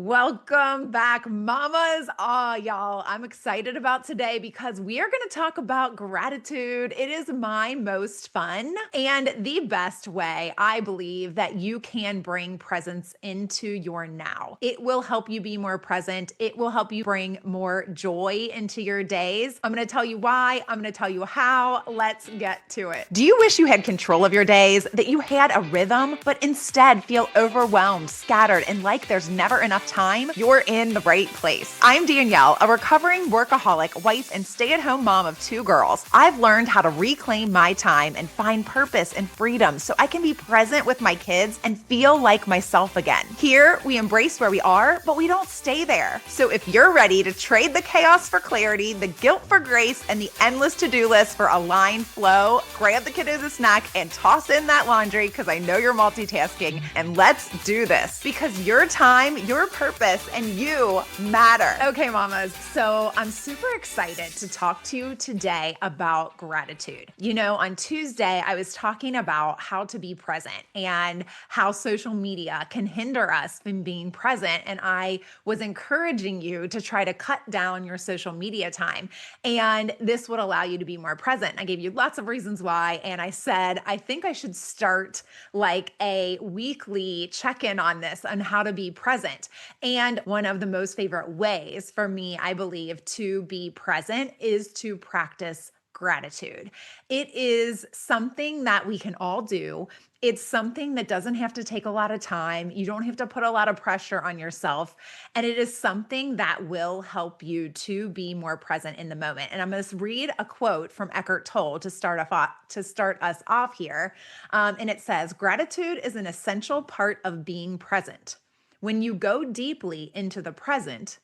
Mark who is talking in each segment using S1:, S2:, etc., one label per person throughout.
S1: Welcome back, mamas. Y'all, I'm excited about today because we are going to talk about gratitude. It is my most fun and the best way, I believe, that you can bring presence into your now. It will help you be more present. It will help you bring more joy into your days. I'm going to tell you why. I'm going to tell you how. Let's get to it. Do you wish you had control of your days, that you had a rhythm, but instead feel overwhelmed, scattered, and like there's never enough time? You're in the right place. I'm Danielle, a recovering workaholic, wife, and stay-at-home mom of 2 girls. I've learned how to reclaim my time and find purpose and freedom so I can be present with my kids and feel like myself again. Here, we embrace where we are, but we don't stay there. So if you're ready to trade the chaos for clarity, the guilt for grace, and the endless to-do list for aligned flow, grab the kiddos a snack and toss in that laundry because I know you're multitasking, and let's do this because your time, your purpose, and you matter. Okay, mamas, so I'm super excited to talk to you today about gratitude. You know, on Tuesday, I was talking about how to be present and how social media can hinder us from being present. And I was encouraging you to try to cut down your social media time. And this would allow you to be more present. I gave you lots of reasons why. And I said, I think I should start like a weekly check-in on this, on how to be present. And one of the most favorite ways for me, I believe, to be present is to practice gratitude. It is something that we can all do. It's something that doesn't have to take a lot of time. You don't have to put a lot of pressure on yourself. And it is something that will help you to be more present in the moment. And I'm going to read a quote from Eckhart Tolle to start us off here. And it says, "Gratitude is an essential part of being present. When you go deeply into the present,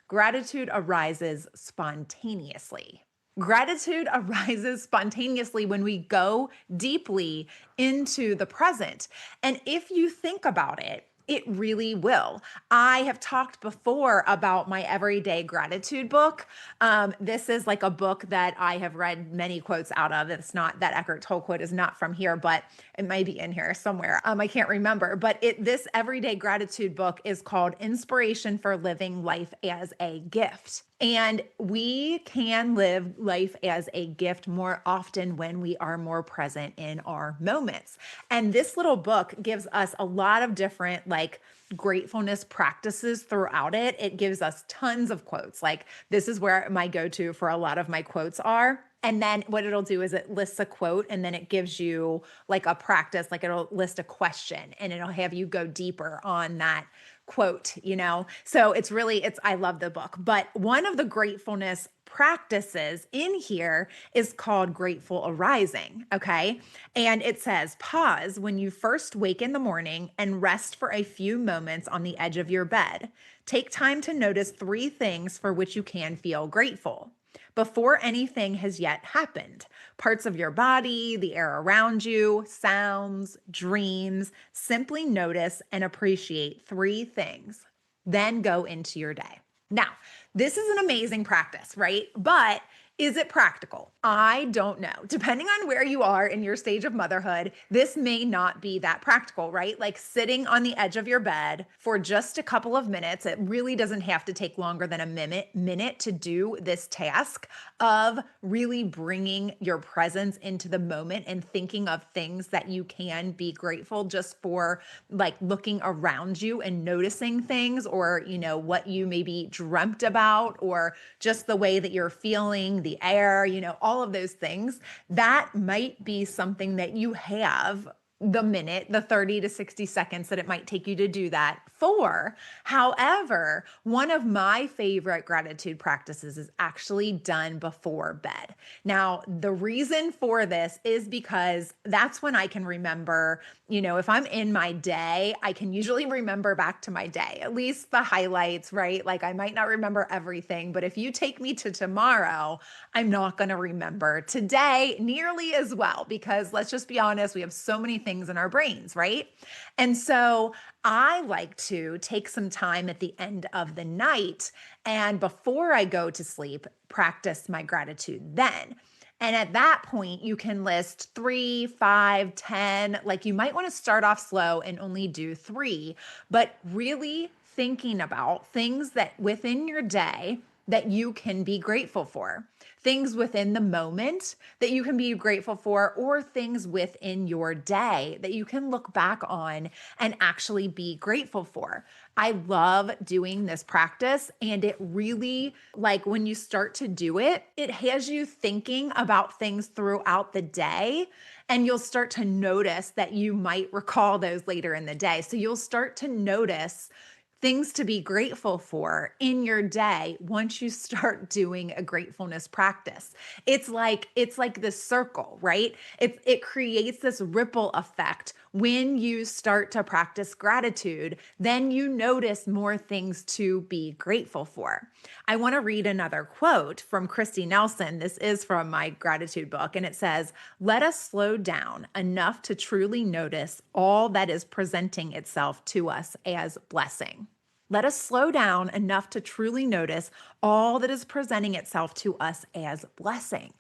S1: gratitude arises spontaneously." Gratitude arises spontaneously when we go deeply into the present. And if you think about it, it really will. I have talked before about my everyday gratitude book. This is like a book that I have read many quotes out of. It's not that Eckhart Tolle quote is not from here, but it might be in here somewhere. I can't remember. But this everyday gratitude book is called Inspiration for Living Life as a Gift. And we can live life as a gift more often when we are more present in our moments. And this little book gives us a lot of different gratefulness practices throughout it. It gives us tons of quotes. Like this is where my go-to for a lot of my quotes are. And then what it'll do is it lists a quote and then it gives you like a practice, like it'll list a question and it'll have you go deeper on that quote, you know? So I love the book. But one of the gratefulness practices in here is called grateful arising. Okay. And it says, pause when you first wake in the morning and rest for a few moments on the edge of your bed. Take time to notice 3 things for which you can feel grateful before anything has yet happened. Parts of your body, the air around you, sounds, dreams. Simply notice and appreciate 3 things. Then go into your day. Now, this is an amazing practice, right? But is it practical? I don't know. Depending on where you are in your stage of motherhood, this may not be that practical, right? Like sitting on the edge of your bed for just a couple of minutes. It really doesn't have to take longer than a minute to do this task of really bringing your presence into the moment and thinking of things that you can be grateful just for, like looking around you and noticing things, or, you know, what you maybe dreamt about, or just the way that you're feeling, the air, you know, all of those things. That might be something that you have the 30 to 60 seconds that it might take you to do that for. However, one of my favorite gratitude practices is actually done before bed. Now, the reason for this is because that's when I can remember, you know, if I'm in my day, I can usually remember back to my day, at least the highlights, right? Like I might not remember everything, but if you take me to tomorrow, I'm not going to remember today nearly as well, because let's just be honest, we have so many things in our brains, right? And so I like to take some time at the end of the night and before I go to sleep, practice my gratitude then. And at that point, you can list 3, 5, 10. Like you might want to start off slow and only do 3, but really thinking about things that within your day that you can be grateful for, things within the moment that you can be grateful for, or things within your day that you can look back on and actually be grateful for. I love doing this practice, and it really, like when you start to do it, it has you thinking about things throughout the day, and you'll start to notice that you might recall those later in the day. So you'll start to notice things to be grateful for in your day once you start doing a gratefulness practice. It's like this circle, right? It creates this ripple effect. When you start to practice gratitude, then you notice more things to be grateful for. I want to read another quote from Christy Nelson. This is from my gratitude book, and it says, "Let us slow down enough to truly notice all that is presenting itself to us as blessing." Let us slow down enough to truly notice all that is presenting itself to us as blessing.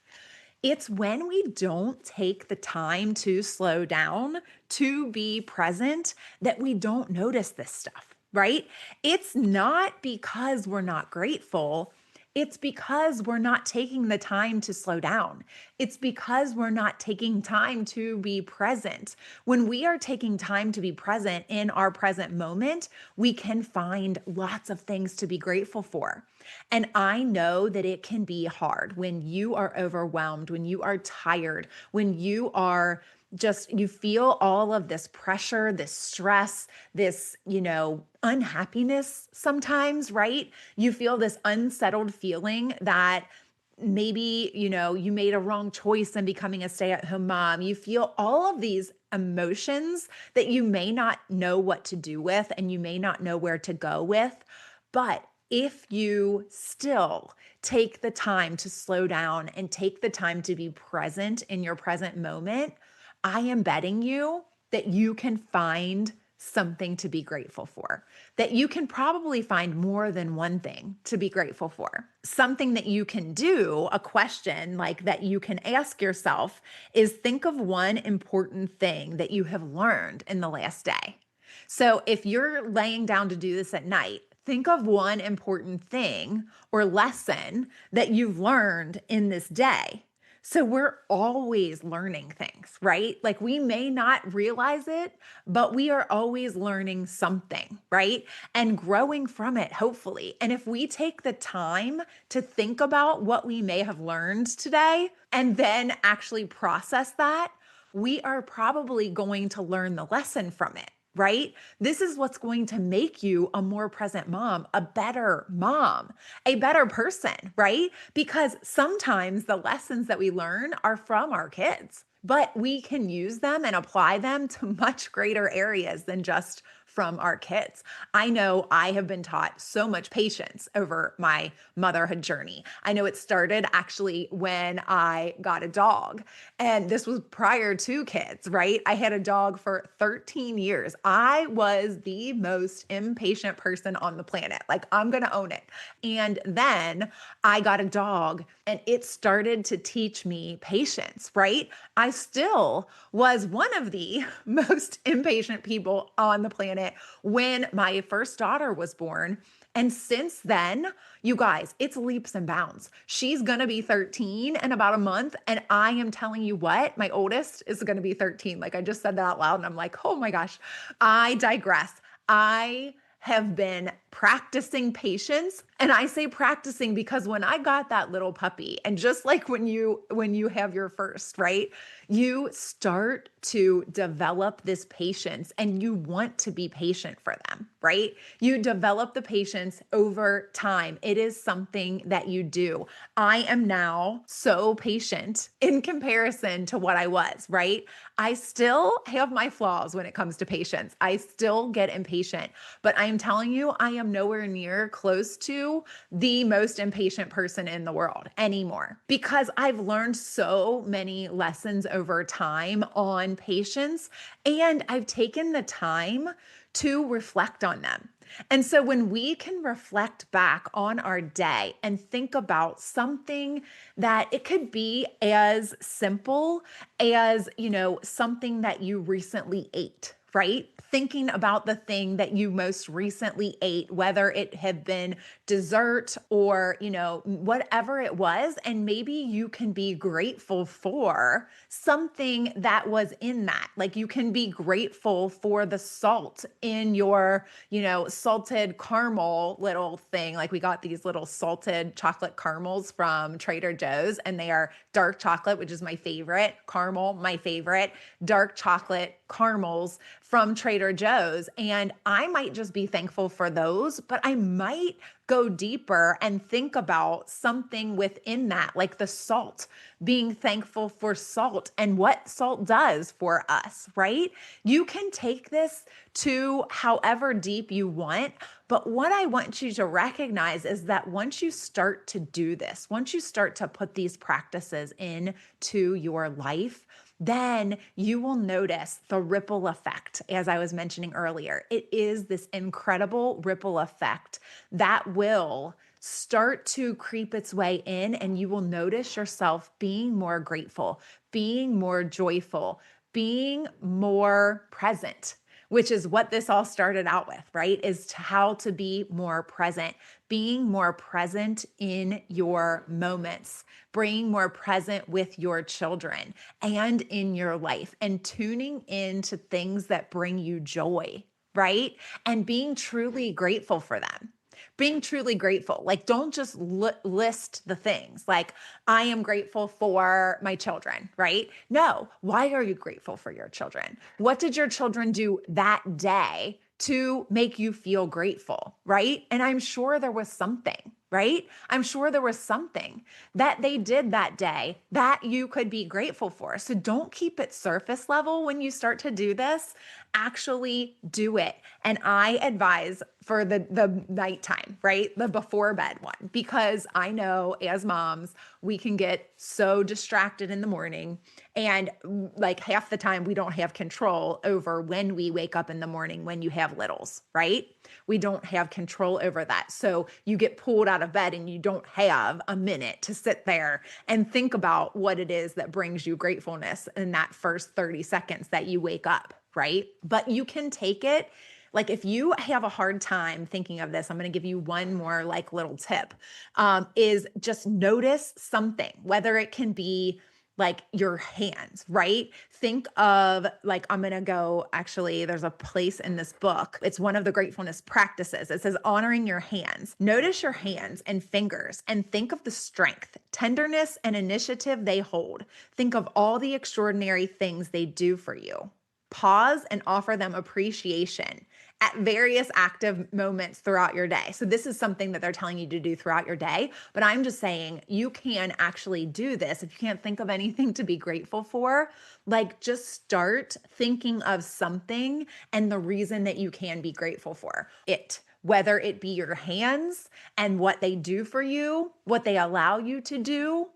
S1: It's when we don't take the time to slow down, to be present, that we don't notice this stuff, right? It's not because we're not grateful. It's because we're not taking the time to slow down. It's because we're not taking time to be present. When we are taking time to be present in our present moment, we can find lots of things to be grateful for. And I know that it can be hard when you are overwhelmed, when you are tired, when you are just, you feel all of this pressure, this stress, this, unhappiness sometimes, right? You feel this unsettled feeling that maybe, you made a wrong choice in becoming a stay-at-home mom. You feel all of these emotions that you may not know what to do with and you may not know where to go with. But if you still take the time to slow down and take the time to be present in your present moment, I am betting you that you can find something to be grateful for, that you can probably find more than one thing to be grateful for. Something that you can do, a question like that you can ask yourself is, think of one important thing that you have learned in the last day. So if you're laying down to do this at night, think of one important thing or lesson that you've learned in this day. So we're always learning things, right? Like we may not realize it, but we are always learning something, right? And growing from it, hopefully. And if we take the time to think about what we may have learned today and then actually process that, we are probably going to learn the lesson from it. Right? This is what's going to make you a more present mom, a better mom, a better person, right? Because sometimes the lessons that we learn are from our kids, but we can use them and apply them to much greater areas than just from our kids. I know I have been taught so much patience over my motherhood journey. I know it started actually when I got a dog, and this was prior to kids, right? I had a dog for 13 years. I was the most impatient person on the planet. Like, I'm going to own it. And then I got a dog, and it started to teach me patience, right? I still was one of the most impatient people on the planet when my first daughter was born. And since then, you guys, it's leaps and bounds. She's going to be 13 in about a month. And I am telling you what, my oldest is going to be 13. Like, I just said that out loud and I'm like, oh my gosh, I digress. I have been practicing patience. And I say practicing because when I got that little puppy, and just like when you have your first, right? You start to develop this patience and you want to be patient for them, right? You develop the patience over time. It is something that you do. I am now so patient in comparison to what I was, right? I still have my flaws when it comes to patience. I still get impatient, but I'm telling you, I am nowhere near close to the most impatient person in the world anymore because I've learned so many lessons over time on patience and I've taken the time to reflect on them. And so when we can reflect back on our day and think about something that it could be as simple as, something that you recently ate, right? Thinking about the thing that you most recently ate, whether it had been dessert or, whatever it was. And maybe you can be grateful for something that was in that. Like you can be grateful for the salt in your, salted caramel little thing. Like we got these little salted chocolate caramels from Trader Joe's, and they are dark chocolate, which is my favorite, caramel, my favorite, dark chocolate caramels from Trader Joe's. And I might just be thankful for those, but I might go deeper and think about something within that, like the salt, being thankful for salt and what salt does for us, right? You can take this to however deep you want. But what I want you to recognize is that once you start to do this, once you start to put these practices into your life, then you will notice the ripple effect, as I was mentioning earlier. It is this incredible ripple effect that will start to creep its way in, and you will notice yourself being more grateful, being more joyful, being more present, which is what this all started out with, right? How to be more present, being more present in your moments, being more present with your children and in your life, and tuning into things that bring you joy, right? And being truly grateful for them. Being truly grateful. Like, don't just list the things like, I am grateful for my children, right? No. Why are you grateful for your children? What did your children do that day to make you feel grateful, right? And I'm sure there was something, right? I'm sure there was something that they did that day that you could be grateful for. So don't keep it surface level when you start to do this. Actually do it. And I advise for the nighttime, right? The before bed one, because I know as moms, we can get so distracted in the morning, and like half the time we don't have control over when we wake up in the morning when you have littles, right? We don't have control over that. So you get pulled out of bed and you don't have a minute to sit there and think about what it is that brings you gratefulness in that first 30 seconds that you wake up, right? But you can take it. Like if you have a hard time thinking of this, I'm going to give you one more like little tip, is just notice something, whether it can be like your hands, right? Think of like, I'm going to go, actually, there's a place in this book. It's one of the gratefulness practices. It says honoring your hands. Notice your hands and fingers and think of the strength, tenderness, and initiative they hold. Think of all the extraordinary things they do for you. Pause and offer them appreciation at various active moments throughout your day. So this is something that they're telling you to do throughout your day, but I'm just saying you can actually do this. If you can't think of anything to be grateful for, like just start thinking of something and the reason that you can be grateful for it. Whether it be your hands and what they do for you, what they allow you to do,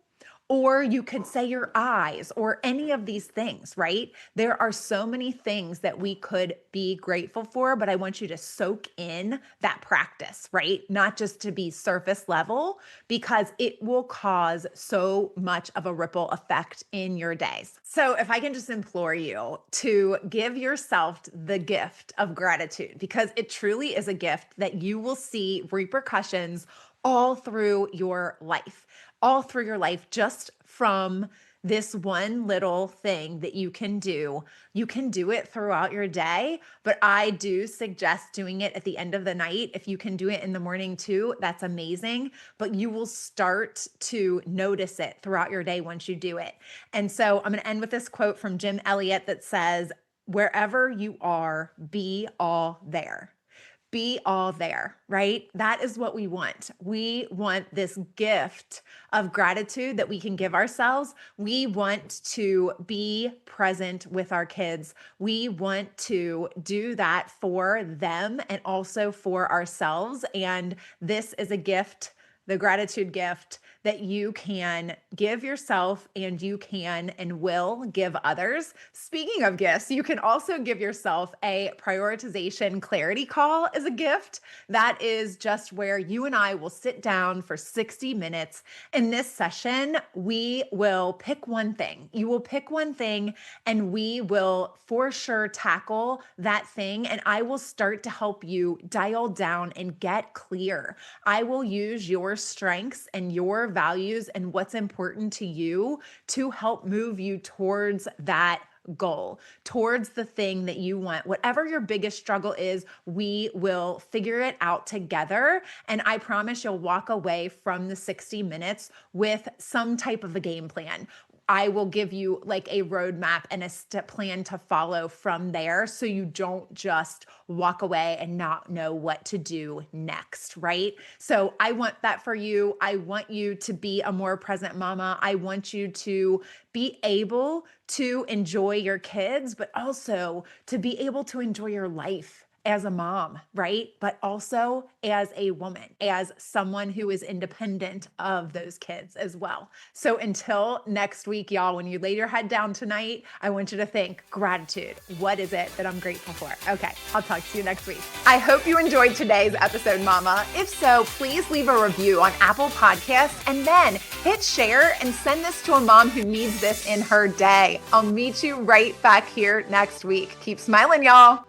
S1: or you could say your eyes or any of these things, right? There are so many things that we could be grateful for, but I want you to soak in that practice, right? Not just to be surface level, because it will cause so much of a ripple effect in your days. So if I can just implore you to give yourself the gift of gratitude, because it truly is a gift that you will see repercussions all through your life. All through your life, just from this one little thing that you can do. You can do it throughout your day, but I do suggest doing it at the end of the night. If you can do it in the morning too, that's amazing, but you will start to notice it throughout your day once you do it. And so I'm going to end with this quote from Jim Elliott that says, "Wherever you are, be all there." Be all there, right? That is what we want. We want this gift of gratitude that we can give ourselves. We want to be present with our kids. We want to do that for them and also for ourselves. And this is a gift, the gratitude gift, that you can give yourself and you can and will give others. Speaking of gifts, you can also give yourself a prioritization clarity call as a gift. That is just where you and I will sit down for 60 minutes. In this session, we will pick one thing. You will pick one thing and we will for sure tackle that thing. And I will start to help you dial down and get clear. I will use your strengths and your values and what's important to you to help move you towards that goal, towards the thing that you want. Whatever your biggest struggle is, we will figure it out together. And I promise you'll walk away from the 60 minutes with some type of a game plan. I will give you like a roadmap and a step plan to follow from there so you don't just walk away and not know what to do next, right? So I want that for you. I want you to be a more present mama. I want you to be able to enjoy your kids, but also to be able to enjoy your life as a mom, right? But also as a woman, as someone who is independent of those kids as well. So until next week, y'all, when you lay your head down tonight, I want you to think gratitude. What is it that I'm grateful for? Okay, I'll talk to you next week. I hope you enjoyed today's episode, Mama. If so, please leave a review on Apple Podcasts and then hit share and send this to a mom who needs this in her day. I'll meet you right back here next week. Keep smiling, y'all.